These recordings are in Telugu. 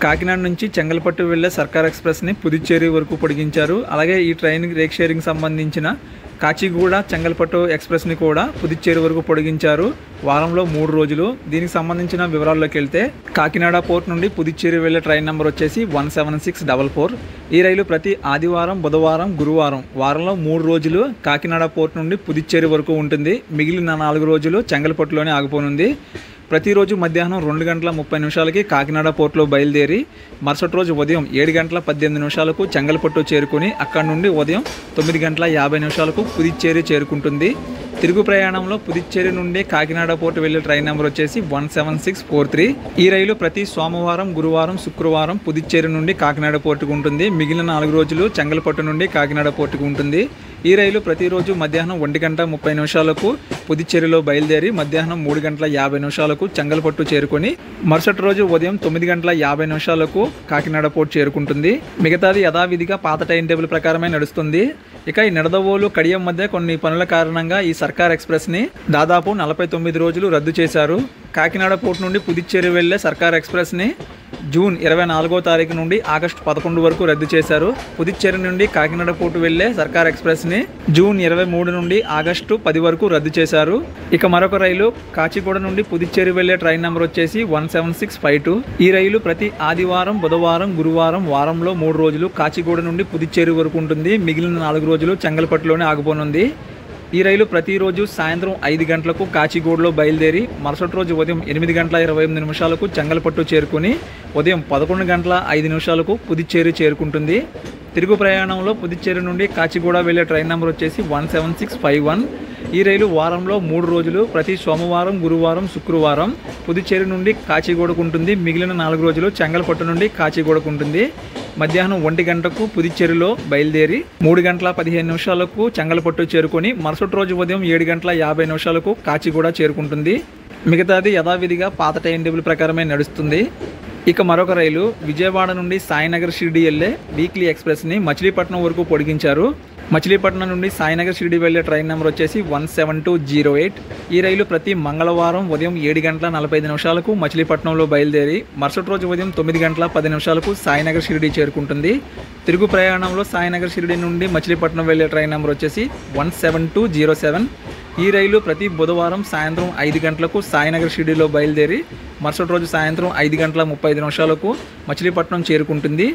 కాకినాడ నుంచి చెంగల్పట్టు వెళ్లే సర్కార్ ఎక్స్ప్రెస్ని పుదుచ్చేరి వరకు పొడిగించారు. అలాగే ఈ ట్రైన్ రేక్ షేరింగ్ సంబంధించిన కాచిగూడ చెంగల్పట్టు ఎక్స్ప్రెస్ని కూడా పుదుచ్చేరి వరకు పొడిగించారు. వారంలో 3 రోజులు. దీనికి సంబంధించిన వివరాల్లోకి వెళ్తే కాకినాడ పోర్ట్ నుండి పుదుచ్చేరి వెళ్లే ట్రైన్ నెంబర్ వచ్చేసి 17644. ఈ రైలు ప్రతి ఆదివారం, బుధవారం, గురువారం వారంలో 3 రోజులు కాకినాడ పోర్ట్ నుండి పుదుచ్చేరి వరకు ఉంటుంది. మిగిలిన 4 రోజులు చెంగల్పట్టులోనే ఆగిపోనుంది. ప్రతిరోజు మధ్యాహ్నం 2 గంటల 30 నిమిషాలకి కాకినాడ పోర్టులో బయలుదేరి మరుసటి రోజు ఉదయం 7 గంటల 18 నిమిషాలకు చెంగల్పట్టు చేరుకుని అక్కడి నుండి ఉదయం 9 గంటల 50 నిమిషాలకు పుదుచ్చేరి చేరుకుంటుంది. తిరుగు ప్రయాణంలో పుదుచ్చేరి నుండి కాకినాడ పోర్టు వెళ్లే ట్రైన్ నెంబర్ వచ్చేసి 17643. ఈ రైలు ప్రతి సోమవారం, గురువారం, శుక్రవారం పుదుచ్చేరి నుండి కాకినాడ పోర్టుకు ఉంటుంది. మిగిలిన 4 రోజులు చెంగల్పట్టు నుండి కాకినాడ పోర్టుకు ఉంటుంది. ఈ రైలు ప్రతిరోజు మధ్యాహ్నం 1 గంట 30 నిమిషాలకు పుదుచ్చేరిలో బయలుదేరి మధ్యాహ్నం 3 గంటల 50 నిమిషాలకు చెంగల్పట్టు చేరుకొని మరుసటి రోజు ఉదయం 9 గంటల 50 నిమిషాలకు కాకినాడ పోర్టు చేరుకుంటుంది. మిగతాది యథావిధిగా పాత టైం టేబుల్ ప్రకారమే నడుస్తుంది. ఇక ఈ నిడదవోలు కడియం మధ్య కొన్ని పనుల కారణంగా ఈ సర్కార్ ఎక్స్ప్రెస్ని దాదాపు 49 రోజులు రద్దు చేశారు. కాకినాడ పోర్టు నుండి పుదుచ్చేరి వెళ్లే సర్కార్ ఎక్స్ప్రెస్ని జూన్ 24వ తారీఖు నుండి ఆగస్టు 11 వరకు రద్దు చేశారు. పుదుచ్చేరి నుండి కాకినాడ పోర్టు వెళ్లే సర్కార్ ఎక్స్ప్రెస్ని జూన్ 23 నుండి ఆగస్టు 10 వరకు రద్దు చేశారు. ఇక మరొక రైలు కాచిగూడ నుండి పుదుచ్చేరి వెళ్లే ట్రైన్ నెంబర్ వచ్చేసి 17652. ఈ రైలు ప్రతి ఆదివారం, బుధవారం, గురువారం వారంలో 3 రోజులు కాచిగూడ నుండి పుదుచ్చేరి వరకు ఉంటుంది. మిగిలిన 4 రోజులు చెంగల్పట్టులోనే ఆగిపోనుంది. ఈ రైలు ప్రతిరోజు సాయంత్రం 5 గంటలకు కాచిగూడలో బయలుదేరి మరుసటి రోజు ఉదయం 8 గంటల 28 నిమిషాలకు చెంగల్పట్టు చేరుకుని ఉదయం 11 గంటల 5 నిమిషాలకు పుదుచ్చేరి చేరుకుంటుంది. తిరుగు ప్రయాణంలో పుదుచ్చేరి నుండి కాచిగూడ వెళ్లే ట్రైన్ నెంబర్ వచ్చేసి 17651. ఈ రైలు వారంలో 3 రోజులు ప్రతి సోమవారం, గురువారం, శుక్రవారం పుదుచ్చేరి నుండి కాచిగూడకు ఉంటుంది. మిగిలిన 4 రోజులు చెంగల్పట్టు నుండి కాచిగూడకు ఉంటుంది. మధ్యాహ్నం 1 గంటకు పుదుచ్చేరిలో బయలుదేరి 3 గంటల 15 నిమిషాలకు చెంగల్పట్టు చేరుకొని మరుసటి రోజు ఉదయం 7 గంటల 50 నిమిషాలకు కాచిగూడ చేరుకుంటుంది. మిగతాది యథావిధిగా పాత టైం టేబుల్ ప్రకారమే నడుస్తుంది. ఇక మరొక రైలు విజయవాడ నుండి సాయినగర్ షిరిడి వెళ్లే వీక్లీ ఎక్స్ప్రెస్ని మచిలీపట్నం వరకు పొడిగించారు. మచిలీపట్నం నుండి సాయినగర్ షిరిడి వెళ్లే ట్రైన్ నెంబర్ వచ్చేసి 17208. ఈ రైలు ప్రతి మంగళవారం ఉదయం 7 గంటల 45 నిమిషాలకు మచిలీపట్నంలో బయలుదేరి మరుసటి రోజు ఉదయం 9 గంటల 10 నిమిషాలకు సాయినగర్ షిరిడి చేరుకుంటుంది. తిరుగు ప్రయాణంలో సాయినగర్ షిరిడి నుండి మచిలీపట్నం వెళ్లే ట్రైన్ నెంబర్ వచ్చేసి 17207. ఈ రైలు ప్రతి బుధవారం సాయంత్రం 5 గంటలకు సాయినగర్ షిరిడిలో బయలుదేరి మరుసటి రోజు సాయంత్రం 5 గంటల 35 నిమిషాలకు మచిలీపట్నం చేరుకుంటుంది.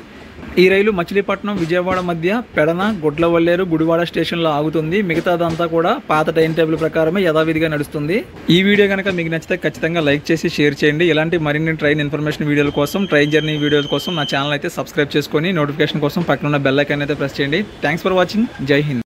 ఈ రైలు మచిలీపట్నం, విజయవాడ మధ్య పెడన, గుడ్లవల్లేరు, గుడివాడ స్టేషన్లో ఆగుతుంది. మిగతాదంతా కూడా పాత టైం టేబుల్ ప్రకారమే యథావిధిగా నడుస్తుంది. ఈ వీడియో కనుక మీకు నచ్చితే ఖచ్చితంగా లైక్ చేసి షేర్ చేయండి. ఇలాంటి మరిన్ని ట్రైన్ ఇన్ఫర్మేషన్ వీడియోల కోసం, ట్రైన్ జర్నీ వీడియోల కోసం నా ఛానల్ అయితే సబ్స్క్రైబ్ చేసుకొని నోటిఫికేషన్ కోసం పక్కన ఉన్న బెల్ ఐకాన్ అయితే ప్రెస్ చేయండి. Thanks for watching. జై హింద్.